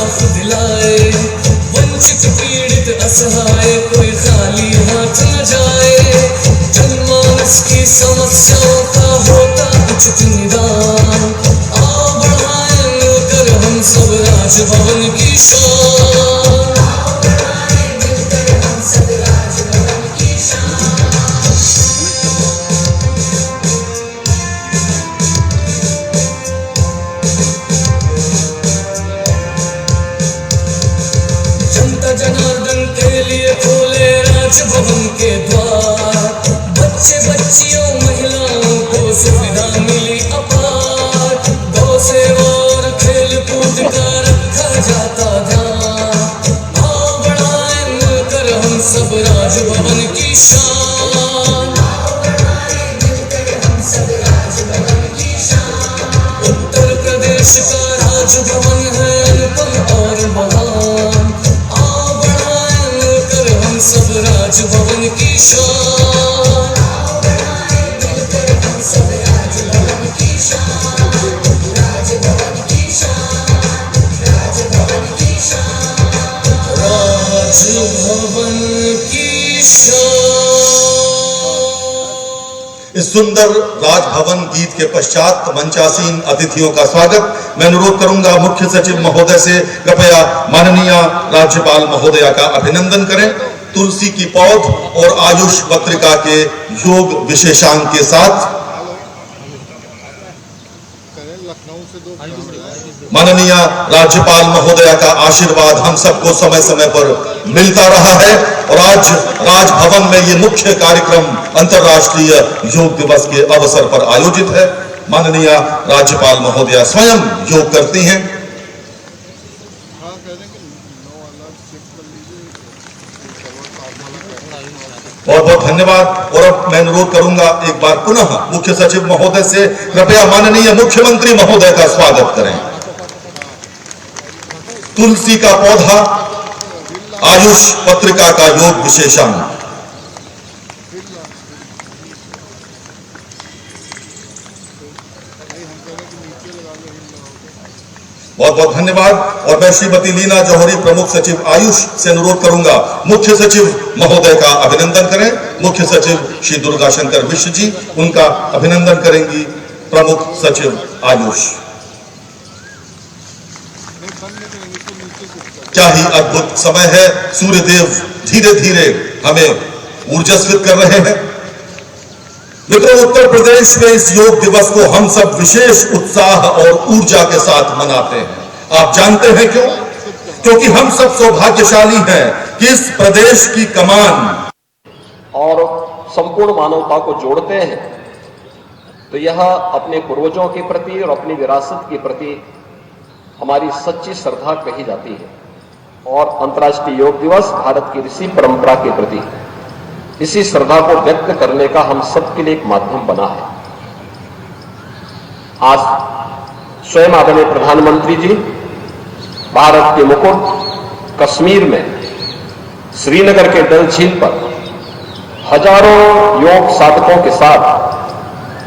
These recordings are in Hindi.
इंसाफ दिलाए, वंचित पीड़ित असहाय कोई खाली हाथ न जाए। जनमानस की समस्याओं का होता उचित निदान, आओ बढ़ाएं मिलकर हम सब राजभवन की शान। जनता जनार्दन के लिए खोले राजभवन के द्वार, बच्चे बच्चियों महिलाओं को सुविधा मिली अपार। गौ सेवा और खेल कूद का रखा जाता ध्यान, आओ बढ़ाएं मिलकर हम सब राजभवन की शान। उत्तर प्रदेश का राजभवन है अनुपम और महान, आओ बढ़ाएं मिलकर हम सब राजभवन की शान। राजभवन की शान। इस सुंदर राजभवन गीत के पश्चात मंचासीन अतिथियों का स्वागत मैं अनुरोध करूंगा मुख्य सचिव महोदय से कृपया माननीय राज्यपाल महोदया का अभिनंदन करें। तुलसी की पौध और आयुष पत्रिका के योग विशेषांक के साथ माननीय राज्यपाल महोदया का आशीर्वाद हम सबको समय समय पर मिलता रहा है और आज राजभवन में ये मुख्य कार्यक्रम अंतर्राष्ट्रीय योग दिवस के अवसर पर आयोजित है। माननीय राज्यपाल महोदया स्वयं योग करती हैं। बहुत बहुत धन्यवाद। और अब मैं अनुरोध करूंगा एक बार पुनः मुख्य सचिव महोदय से कृपया माननीय मुख्यमंत्री महोदय का स्वागत करें। तुलसी का पौधा, आयुष पत्रिका का योग विशेषांक। बहुत बहुत धन्यवाद। और मैं श्रीमती लीना जौहरी प्रमुख सचिव आयुष से अनुरोध करूंगा मुख्य सचिव महोदय का अभिनंदन करें। मुख्य सचिव श्री दुर्गा शंकर मिश्र जी उनका अभिनंदन करेंगी प्रमुख सचिव आयुष। क्या ही अद्भुत समय है, सूर्यदेव धीरे धीरे हमें ऊर्जास्वित कर रहे हैं। मित्रों, उत्तर प्रदेश में इस योग दिवस को हम सब विशेष उत्साह और ऊर्जा के साथ मनाते हैं। आप जानते हैं क्यों? क्योंकि हम सब सौभाग्यशाली हैं कि इस प्रदेश की कमान और संपूर्ण मानवता को जोड़ते हैं। तो यह अपने पूर्वजों के प्रति और अपनी विरासत के प्रति हमारी सच्ची श्रद्धा कही जाती है। और अंतर्राष्ट्रीय योग दिवस भारत की ऋषि परंपरा के प्रति इसी श्रद्धा को व्यक्त करने का हम सबके लिए एक माध्यम बना है। आज स्वयं आदरणीय प्रधानमंत्री जी भारत के मुकुट कश्मीर में श्रीनगर के डल झील पर हजारों योग साधकों के साथ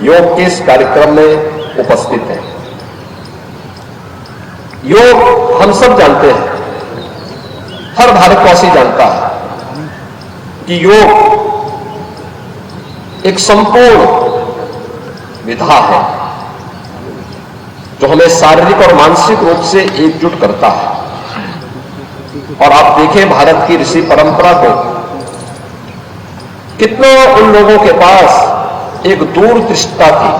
योग के इस कार्यक्रम में उपस्थित हैं। योग हम सब जानते हैं, हर भारतवासी जानता है कि योग एक संपूर्ण विधा है जो हमें शारीरिक और मानसिक रूप से एकजुट करता है। और आप देखें भारत की ऋषि परंपरा को, कितनों उन लोगों के पास एक दूरदृष्टता थी,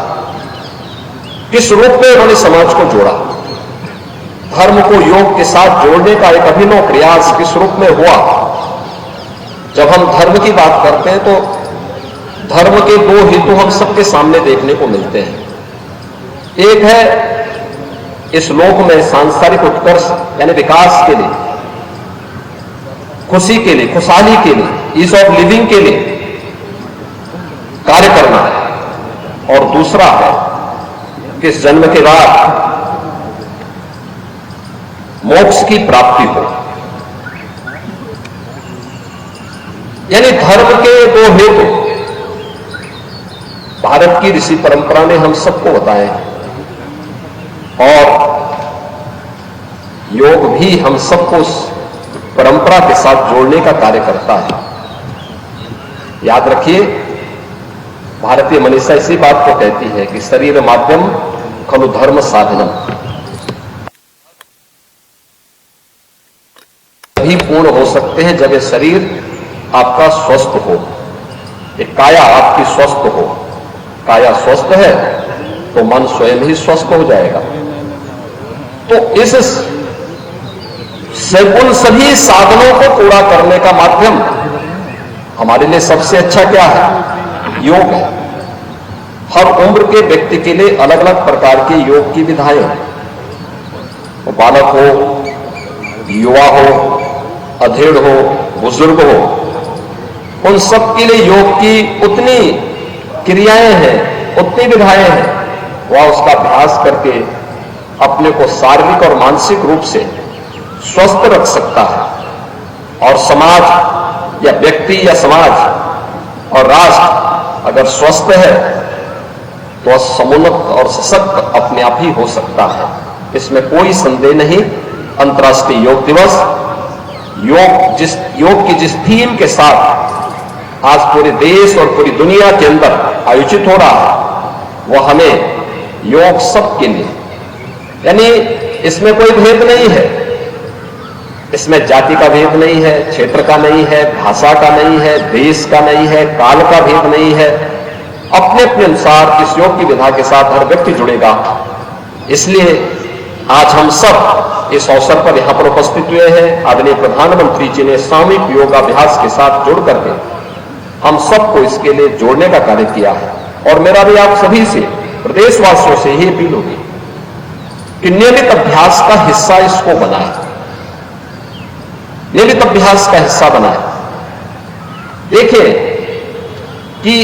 किस रूप में उन्होंने समाज को जोड़ा। धर्म को योग के साथ जोड़ने का एक अभिनव प्रयास किस रूप में हुआ। जब हम धर्म की बात करते हैं तो धर्म के दो हेतु हम सबके सामने देखने को मिलते हैं। एक है इस लोक में सांसारिक उत्कर्ष यानी विकास के लिए, खुशी के लिए, खुशहाली के लिए, ईज ऑफ लिविंग के लिए कार्य करना है। और दूसरा है कि इस जन्म के बाद मोक्ष की प्राप्ति हो। यानी धर्म के दो हेतु भारत की ऋषि परंपरा ने हम सबको बताए। और योग भी हम सबको उस परंपरा के साथ जोड़ने का कार्य करता है। याद रखिए, भारतीय मनीषा इसी बात को कहती है कि शरीर माध्यम खलु धर्म साधनम। तभी पूर्ण हो सकते हैं जब ये शरीर आपका स्वस्थ हो, ये काया आपकी स्वस्थ हो। काया स्वस्थ है तो मन स्वयं ही स्वस्थ हो जाएगा। तो इस उन सभी साधनों को पूरा करने का माध्यम हमारे लिए सबसे अच्छा क्या है? योग है। हर उम्र के व्यक्ति के लिए अलग अलग प्रकार के योग की विधाएं हैं। वो बालक हो, युवा हो, अधेड़ हो, बुजुर्ग हो, उन सब के लिए योग की उतनी क्रियाएं हैं, उतनी विधाएं हैं। वह उसका अभ्यास करके अपने को शारीरिक और मानसिक रूप से स्वस्थ रख सकता है। और समाज या व्यक्ति या समाज और राष्ट्र अगर स्वस्थ है तो समुन्नत और सशक्त अपने आप ही हो सकता है, इसमें कोई संदेह नहीं। अंतर्राष्ट्रीय योग दिवस योग की जिस थीम के साथ आज पूरे देश और पूरी दुनिया के अंदर आयोजित हो रहा है, वह हमें योग सबके लिए, यानी इसमें कोई भेद नहीं है, इसमें जाति का भेद नहीं है, क्षेत्र का नहीं है, भाषा का नहीं है, देश का नहीं है, काल का भेद नहीं है। अपने अपने अनुसार इस योग की विधा के साथ हर व्यक्ति जुड़ेगा। इसलिए आज हम सब इस अवसर पर यहां पर उपस्थित हुए हैं। आदरणीय प्रधानमंत्री जी ने सामूहिक योगाभ्यास के साथ जुड़ करके हम सबको इसके लिए जोड़ने का कार्य किया है। और मेरा भी आप सभी से, प्रदेशवासियों से यही अपील होगी कि नियमित अभ्यास का हिस्सा इसको बनाएं, नियमित अभ्यास का हिस्सा बनाएं। देखिए कि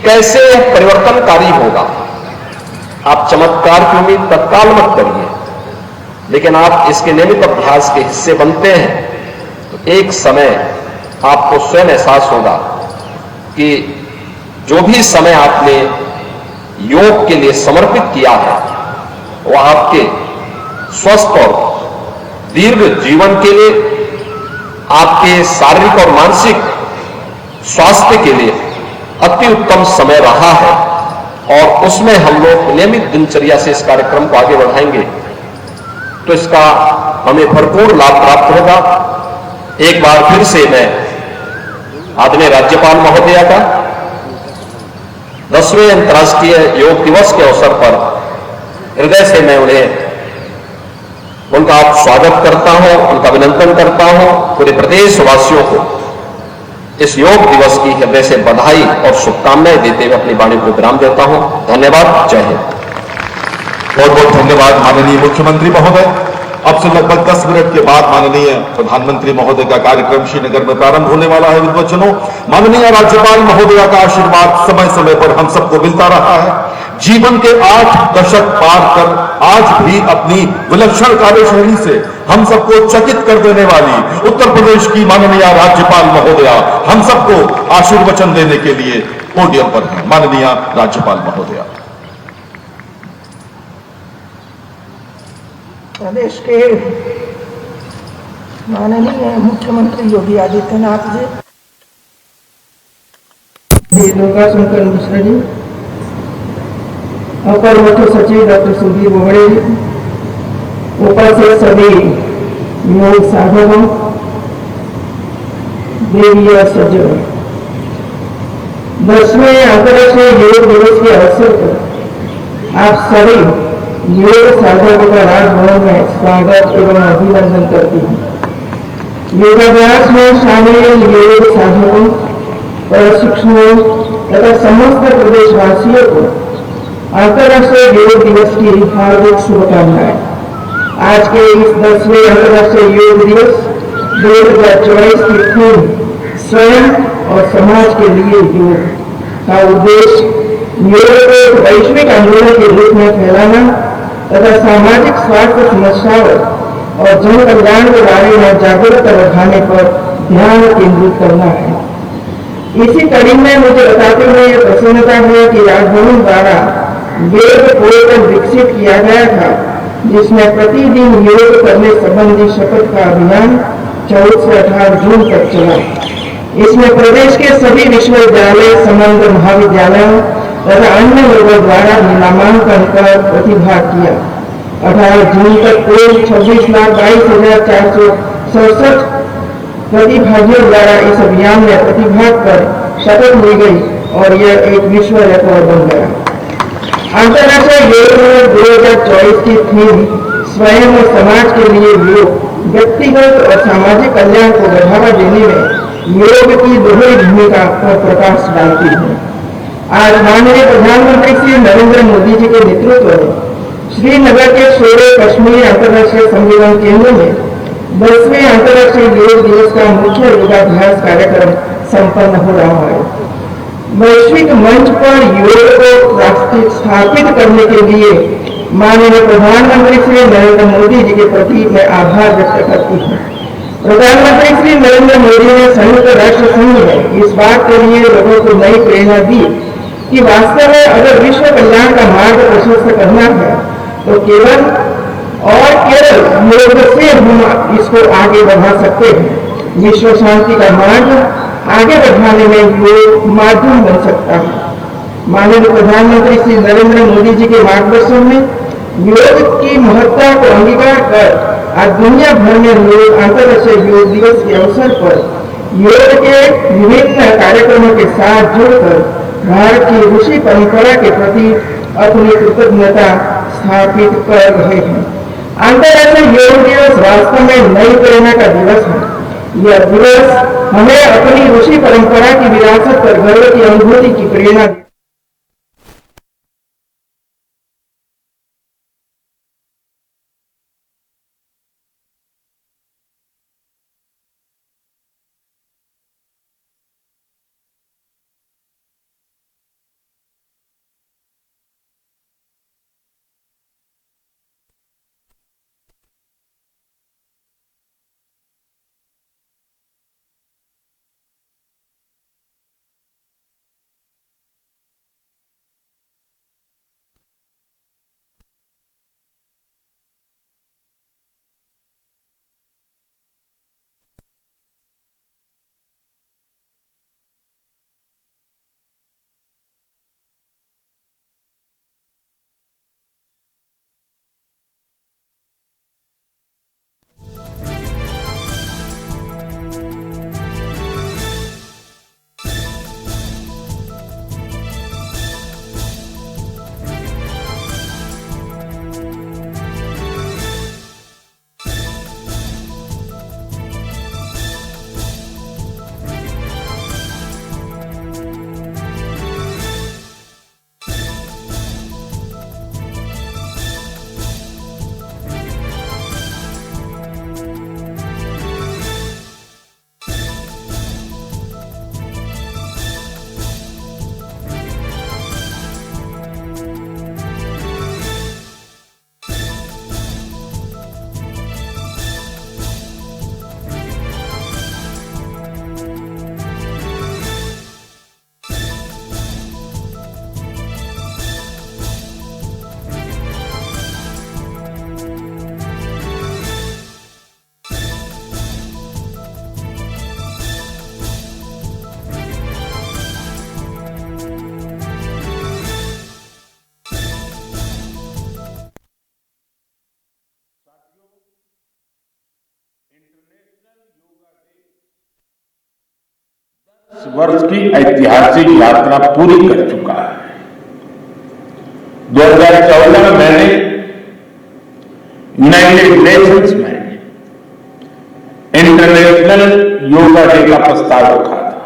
कैसे परिवर्तनकारी होगा। आप चमत्कार की उम्मीद तत्काल मत करिए, लेकिन आप इसके नियमित अभ्यास के हिस्से बनते हैं तो एक समय आपको स्वयं एहसास होगा कि जो भी समय आपने योग के लिए समर्पित किया है वह आपके स्वस्थ और दीर्घ जीवन के लिए, आपके शारीरिक और मानसिक स्वास्थ्य के लिए अति उत्तम समय रहा है। और उसमें हम लोग नियमित दिनचर्या से इस कार्यक्रम को आगे बढ़ाएंगे तो इसका हमें भरपूर लाभ प्राप्त होगा। एक बार फिर से मैं आदरणीय राज्यपाल महोदया का 10वें अंतर्राष्ट्रीय योग दिवस के अवसर पर हृदय से मैं उनका स्वागत करता हूं, उनका अभिनंदन करता हूं। पूरे प्रदेशवासियों को इस योग दिवस की हृदय से बधाई और शुभकामनाएं देते हुए अपनी वाणी को विराम देता हूं। धन्यवाद। जय हिंद। बहुत बहुत धन्यवाद माननीय मुख्यमंत्री महोदय। अब से लगभग 10 मिनट के बाद माननीय प्रधानमंत्री महोदय का कार्यक्रम श्रीनगर में प्रारंभ होने वाला है। विद्वजनों, माननीय राज्यपाल महोदय का आशीर्वाद समय समय पर हम सबको मिलता रहा है। जीवन के 8 दशक पार कर आज भी अपनी विलक्षण कार्यशैली से हम सबको चकित कर देने वाली उत्तर प्रदेश की माननीय राज्यपाल महोदया हम सबको आशीर्वचन देने के लिए पोडियम पर हैं। माननीय राज्यपाल महोदया। प्रदेश के माननीय मुख्यमंत्री योगी आदित्यनाथ जी, लोकाशंकर मिश्र जी, अपर मुख्य सचिव डॉक्टर सुधीर बोबड़े जी, उपस्थित सभी योग साधकों, देवी और सज्जनों, 10वें अंतर्राष्ट्रीय योग दिवस के अवसर पर आप सभी योग साधकों का राजभवन में स्वागत एवं अभिनंदन करती हूँ। योगाभ्यास में शामिल योग साधकों, प्रशिक्षुओं तथा समस्त प्रदेशवासियों को अंतर्राष्ट्रीय योग दिवस की हार्दिक शुभकामनाएं। आज के इस 10वें अंतर्राष्ट्रीय योग दिवस 2024 की थीम स्वयं और समाज के लिए योग का उद्देश्य योग को एक वैश्विक आंदोलन के रूप में फैलाना तथा सामाजिक स्वास्थ्य समस्याओं और जन कल्याण के बारे में जागरूकता बढ़ाने पर ध्यान केंद्रित करना है। इसी कड़ी में मुझे बताते हुए यह प्रसन्नता है कि राजभवन द्वारा वेब पोर्टल विकसित किया गया था जिसमें प्रतिदिन योग करने संबंधी शपथ का अभियान 14 से 18 जून तक चला। इसमें प्रदेश के सभी विश्वविद्यालय, समग्र महाविद्यालयों तथा अन्य लोगों द्वारा भी नामांकन कर प्रतिभाग किया। 18 जून तक कुल 26,22,467 प्रतिभागियों द्वारा इस अभियान में प्रतिभाग कर शपथ ली गई और यह एक विश्व रिकॉर्ड बन गया। अंतर्राष्ट्रीय योग दिवस 2024 की थीम स्वयं और समाज के लिए योग, व्यक्तिगत और सामाजिक कल्याण को बढ़ावा देने में योग की दोहरी भूमिका पर प्रकाश डालती है। आज माननीय प्रधानमंत्री श्री नरेंद्र मोदी जी के नेतृत्व में श्रीनगर के शोरे कश्मीर अंतर्राष्ट्रीय सम्मेलन केंद्र में 10वें अंतर्राष्ट्रीय योग दिवस का मुख्य योगाभ्यास कार्यक्रम संपन्न हो रहा है। वैश्विक मंच पर योग को स्थापित करने के लिए माननीय प्रधानमंत्री श्री नरेंद्र मोदी जी के प्रति मैं आभार व्यक्त करती हूँ। प्रधानमंत्री श्री नरेंद्र मोदी ने संयुक्त राष्ट्र संघ में इस बात के लिए लोगों को नई प्रेरणा दी कि वास्तव में अगर विश्व कल्याण का मार्ग प्रशस्त करना है तो केवल योग से हम इसको आगे बढ़ा सकते हैं। विश्व शांति का मार्ग आगे बढ़ाने में योग माध्यम बन सकता है। माननीय प्रधानमंत्री श्री नरेंद्र मोदी जी के मार्गदर्शन में योग की महत्ता को अंगीकार कर आज दुनिया भर में लोग अंतर्राष्ट्रीय योग दिवस के अवसर पर योग के विभिन्न कार्यक्रमों के साथ जुड़कर भारत की ऋषि परंपरा के प्रति अपनी कृतज्ञता स्थापित कर रहे हैं। अंतर्राष्ट्रीय योग दिवस वास्तव में नई प्रेरणा का दिवस है। यह दिवस हमें अपनी ऋषि परंपरा की विरासत पर गर्व की अनुभूति की प्रेरणा वर्ष की ऐतिहासिक यात्रा पूरी कर चुका है। 2014 में मैंने यूनाइटेड नेशंस में इंटरनेशनल योगा डे का प्रस्ताव रखा था।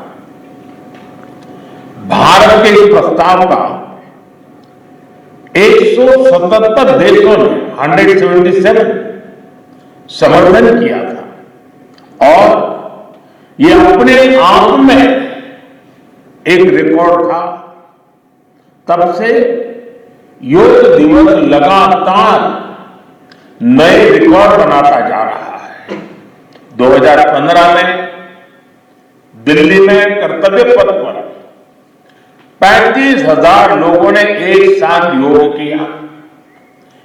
भारत के इस प्रस्ताव का 177 देशों ने 177 समर्थन किया था और ये अपने आप में एक रिकॉर्ड था। तब से योग दिवस लगातार नए रिकॉर्ड बनाता जा रहा है। 2015 में दिल्ली में कर्तव्य पथ पर 35,000 लोगों ने एक साथ योग किया।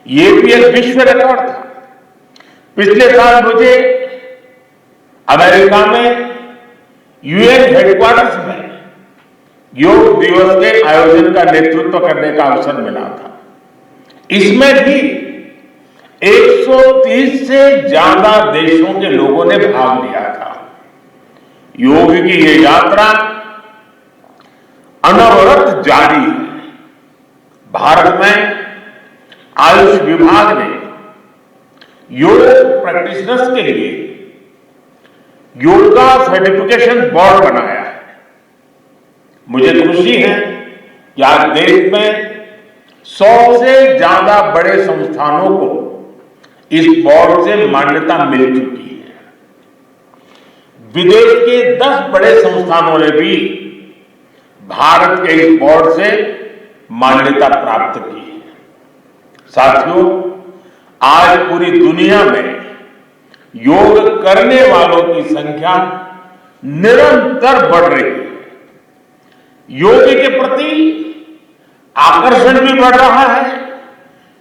ये भी एक विश्व रिकॉर्ड था। पिछले साल मुझे अमेरिका में यूएन हेडक्वार्टर्स में योग दिवस के आयोजन का नेतृत्व करने का अवसर मिला था। इसमें भी 130 से ज्यादा देशों के लोगों ने भाग लिया था। योग की ये यात्रा अनवरत जारी है। भारत में आयुष विभाग ने योग प्रैक्टिशनर्स के लिए योगा सर्टिफिकेशन बोर्ड बनाया है। मुझे खुशी है कि आज देश में 100 से ज्यादा बड़े संस्थानों को इस बोर्ड से मान्यता मिल चुकी है। विदेश के 10 बड़े संस्थानों ने भी भारत के इस बोर्ड से मान्यता प्राप्त की है। साथियों, आज पूरी दुनिया में योग करने वालों की संख्या निरंतर बढ़ रही है। योग के प्रति आकर्षण भी बढ़ रहा है।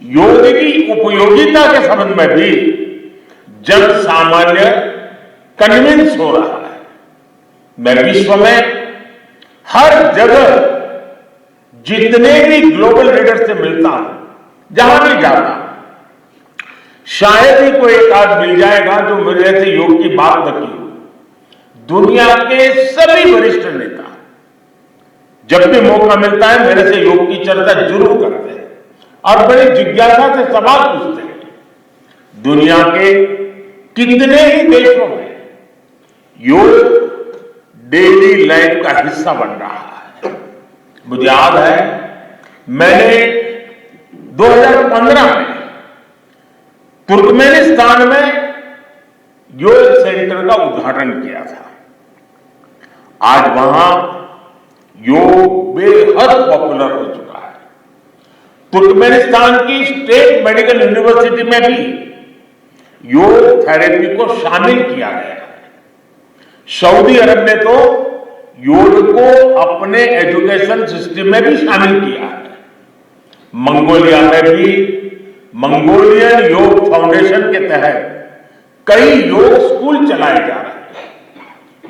योग की उपयोगिता के संबंध में भी जन सामान्य कन्विंस हो रहा है। मैं विश्व में हर जगह जितने भी ग्लोबल लीडर से मिलता हूं, जहां भी जाता हूं, शायद ही कोई एक आध मिल जाएगा जो मेरे से योग की बात न की हो। दुनिया के सभी वरिष्ठ नेता जब भी मौका मिलता है मेरे से योग की चर्चा जरूर करते हैं और बड़ी जिज्ञासा से सवाल पूछते हैं। दुनिया के कितने ही देशों में योग डेली लाइफ का हिस्सा बन रहा है। मुझे याद है मैंने 2015 में तुर्कमेनिस्तान में योग सेंटर का उद्घाटन किया था। आज वहां योग बेहद पॉपुलर हो चुका है। तुर्कमेनिस्तान की स्टेट मेडिकल यूनिवर्सिटी में भी योग थेरेपी को शामिल किया गया है। सऊदी अरब ने तो योग को अपने एजुकेशन सिस्टम में भी शामिल किया है। मंगोलिया में भी मंगोलियन योग फाउंडेशन के तहत कई योग स्कूल चलाए जा रहे हैं।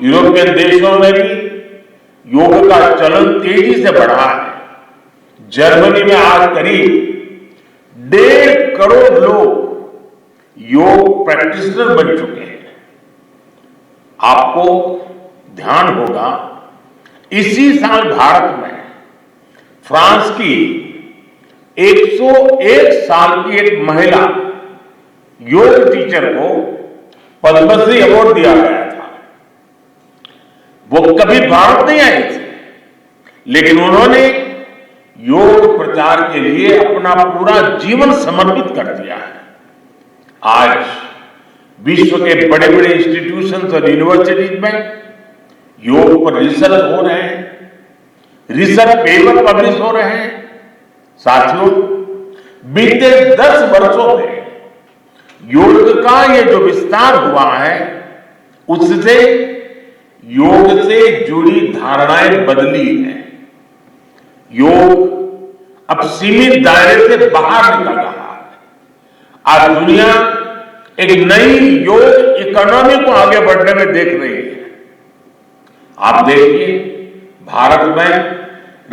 यूरोपियन देशों में भी योग का चलन तेजी से बढ़ा है। जर्मनी में आज करीब 1.5 करोड़ लोग योग प्रैक्टिशनर बन चुके हैं। आपको ध्यान होगा इसी साल भारत में फ्रांस की 101 साल की एक महिला योग टीचर को पद्मश्री अवार्ड दिया गया था। वो कभी भारत नहीं आई थी, लेकिन उन्होंने योग प्रचार के लिए अपना पूरा जीवन समर्पित कर दिया है। आज विश्व के बड़े बड़े इंस्टीट्यूशंस और यूनिवर्सिटीज में योग पर रिसर्च हो रहे हैं, रिसर्च पेपर पब्लिश हो रहे हैं। साथियों, बीते 10 वर्षों में योग का ये जो विस्तार हुआ है, उससे योग से जुड़ी धारणाएं बदली हैं। योग अब सीमित दायरे से बाहर निकल रहा है। आज दुनिया एक नई योग इकोनॉमी को आगे बढ़ने में देख रही है। आप देखिए, भारत में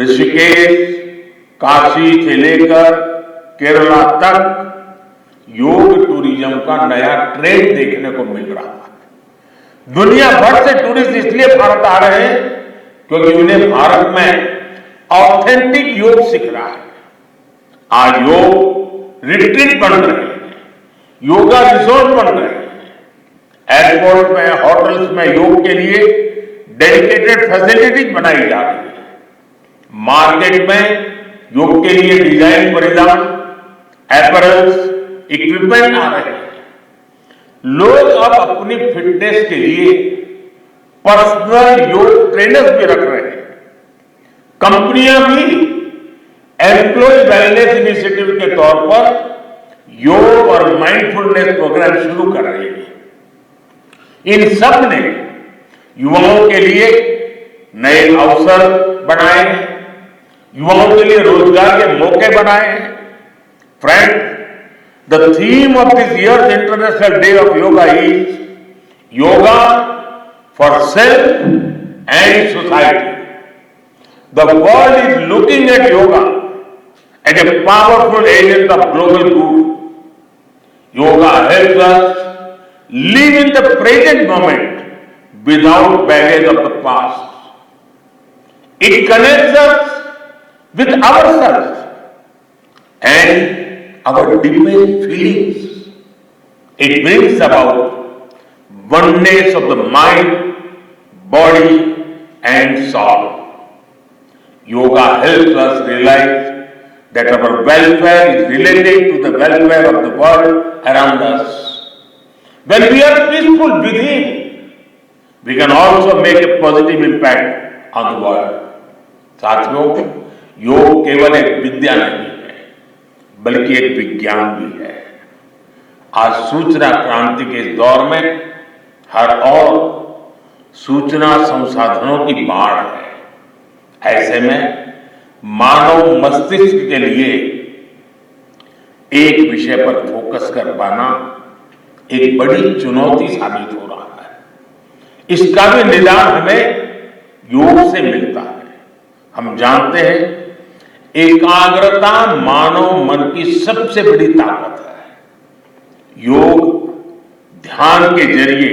ऋषिकेश, काशी से लेकर केरला तक योग टूरिज्म का नया ट्रेंड देखने को मिल रहा है। दुनिया भर से टूरिस्ट इसलिए भारत आ रहे हैं क्योंकि उन्हें भारत में ऑथेंटिक योग सीख रहा है। आज योग रिट्रीट बन रहे हैं, योगा रिसोर्ट बन रहे हैं। एयरपोर्ट में, होटल्स में योग के लिए डेडिकेटेड फैसिलिटीज बनाई जा रही है। मार्केट में योग के लिए डिजाइन परिधान, एपरल्स, इक्विपमेंट आ रहे हैं। लोग अब अपनी फिटनेस के लिए पर्सनल योग ट्रेनर्स भी रख रहे हैं। कंपनियां भी एम्प्लॉय वेलनेस इनिशिएटिव के तौर पर योग और माइंडफुलनेस प्रोग्राम शुरू कर रही है। इन सब ने युवाओं के लिए नए अवसर बनाए हैं, युवाओं के लिए रोजगार के मौके बनाए हैं। Friend, The theme of this year's International Day of Yoga is Yoga for Self and Society. The world is looking at yoga as a powerful agent of global good. Yoga helps us live in the present moment without baggage of the past. It connects us with ourselves and our deepest feelings. It brings about oneness of the mind, body and soul. Yoga helps us realize that our welfare is related to the welfare of the world around us. When we are peaceful within, we can also make a positive impact on the world. साथियों, योग केवल एक विद्या नहीं है, बल्कि एक विज्ञान भी है। आज सूचना क्रांति के इस दौर में हर ओर सूचना संसाधनों की बाढ़ है। ऐसे में मानव मस्तिष्क के लिए एक विषय पर फोकस कर पाना एक बड़ी चुनौती साबित हो रहा है। इसका भी निदान हमें योग से मिलता है। हम जानते हैं एकाग्रता मानव मन की सबसे बड़ी ताकत है। योग ध्यान के जरिए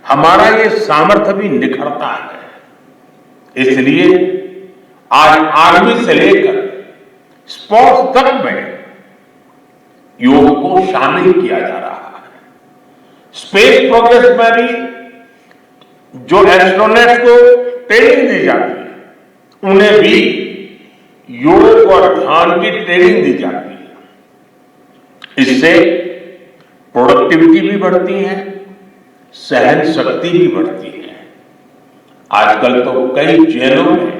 हमारा ये सामर्थ्य भी निखरता है। इसलिए आज आर्मी से लेकर स्पोर्ट्स तक में योग को शामिल किया जा रहा है। स्पेस प्रोग्रेस में भी जो एस्ट्रोनॉट्स को ट्रेनिंग दी जाती है, उन्हें भी योग और ध्यान की ट्रेनिंग दी जाती है। इससे प्रोडक्टिविटी भी बढ़ती है, सहन शक्ति भी बढ़ती है। आजकल तो कई जेलों में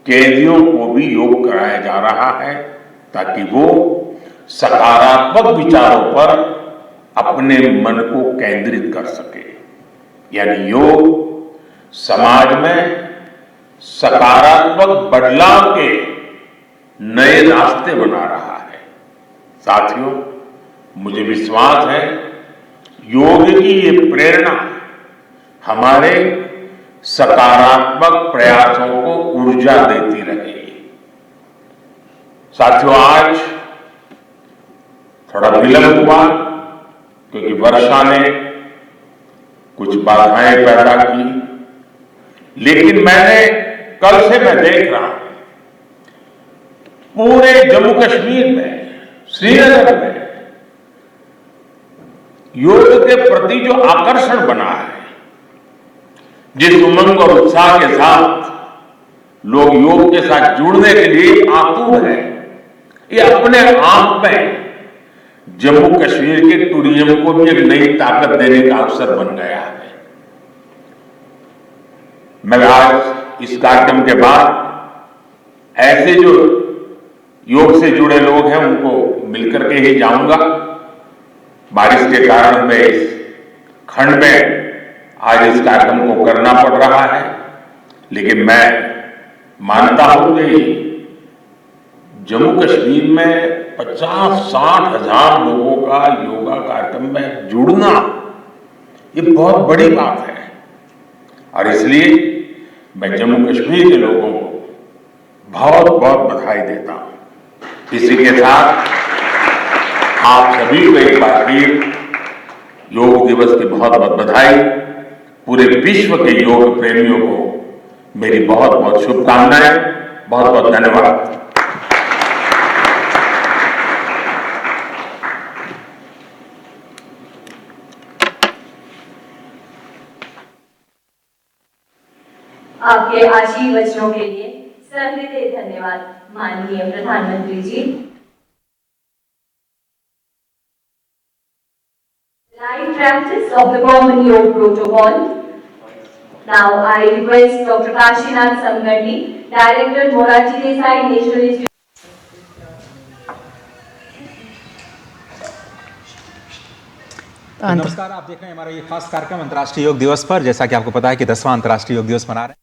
कैदियों को भी योग कराया जा रहा है ताकि वो सकारात्मक विचारों पर अपने मन को केंद्रित कर सके। यानी योग समाज में सकारात्मक बदलाव के नए रास्ते बना रहा है। साथियों, मुझे विश्वास है योग की ये प्रेरणा हमारे सकारात्मक प्रयासों को ऊर्जा देती रहेगी। साथियों, आज थोड़ा विलंब हुआ क्योंकि वर्षा ने कुछ बाधाएं पैदा की, लेकिन कल से मैं देख रहा हूं पूरे जम्मू कश्मीर में, श्रीनगर में योग के प्रति जो आकर्षण बना है, जिस उमंग और उत्साह के साथ लोग योग के साथ जुड़ने के लिए आतुर हैं, ये अपने आप में जम्मू कश्मीर के टूरिज्म को भी एक नई ताकत देने का अवसर बन गया है। मैं आज इस कार्यक्रम के बाद ऐसे जो योग से जुड़े लोग हैं उनको मिलकर के ही जाऊंगा। बारिश के कारण मैं इस खंड में आज इस कार्यक्रम को करना पड़ रहा है, लेकिन मैं मानता हूं कि जम्मू कश्मीर में 50-60 हजार लोगों का योगा कार्यक्रम में जुड़ना ये बहुत बड़ी बात है। और इसलिए मैं जम्मू कश्मीर के लोगों को बहुत बहुत बधाई देता हूं। इसी के साथ आप सभी को एक बार फिर योग दिवस की बहुत बहुत बधाई। पूरे विश्व के योग प्रेमियों को मेरी बहुत बहुत शुभकामनाएं। बहुत बहुत धन्यवाद। आपके आशीर्वचनों के लिए सहृदय धन्यवाद माननीय प्रधानमंत्री जी। Live practice of the Common Yoga Protocol. Now I request Dr. Kashinath Samgandi, Director, Moraji Desai National Institute. नमस्कार, आप देख रहे हैं हमारा ये खास कार्यक्रम अंतर्राष्ट्रीय योग दिवस पर। जैसा कि आपको पता है कि 10वां अंतर्राष्ट्रीय योग दिवस मना रहे हैं।